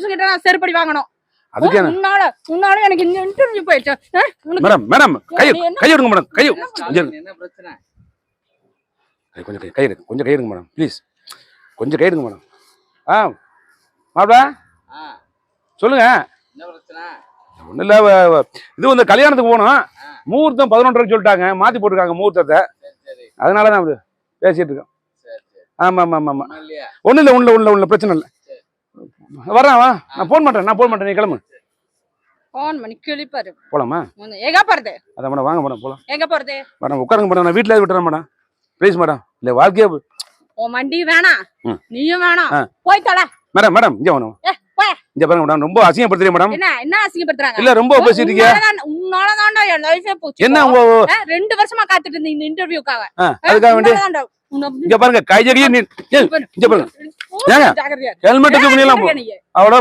புருஷன்கிட்ட நான் செருப்படி வாங்கணும். அதுக்கு உன்னால எனக்கு இந்த இன்டர்வியூ போயிடுச்சு. மேடம் மேடம் கை எடுங்க மேடம். என்ன பிரச்சனை? கொஞ்சம் கை எடுங்க மேடம் ப்ளீஸ். கொஞ்சம் கை எடுங்க மேடம். மாப்பிள சொல்லுங்க. என்ன பிரச்சனை? ஒன்றும் இல்லை, இது வந்து கல்யாணத்துக்கு போகணும். முகூர்த்தம் 11:30 சொல்லிட்டாங்க, மாற்றி போட்டிருக்காங்க முகூர்த்தத்தை. அதனால தான் பேசிட்டு இருக்கோம். ஆமாம் ஆமாம் ஆமாம் ஆமாம். ஒன்றும் இல்லை பிரச்சனை இல்லை. வர்றேன் வா, நான் ஃபோன் பண்ணுறேன் நீ கிளம்பு. ஃபோன் பண்ணி கிளிப்பாரு. போலாமா? எங்க போறது? அதான் மேடம் வாங்க மேடம் போகலாம். எங்க போறது? மேடம் உட்காருங்க மேடம், நான் வீட்டில் விட்டுறேன் மேடம் ப்ளீஸ் மேடம். இல்லை வாழ்க்கையே உன் வண்டி வேணாம், நீயும் வேணாம், போய் தொலை. மேடம் இங்கே வேணும். இங்க பாருங்க மேடம், ரொம்ப அசிங்கப்படுத்துறீங்க மேடம். என்ன அசிங்கப்படுத்துறாங்க? இல்ல ரொம்ப பேசிட்டீங்க. உன்னாலதான்டா என் லைஃபே போச்சு. என்ன 2 வருஷமா காத்துட்டு இருந்தேன் இந்த இன்டர்வியூக்காக. அதுக்காக வேண்டி இங்க பாருங்க கைஜரியே இங்க பாருங்க. ஏங்க ஹெல்மெட் தூக்கி நிலாம். அவ்வளோ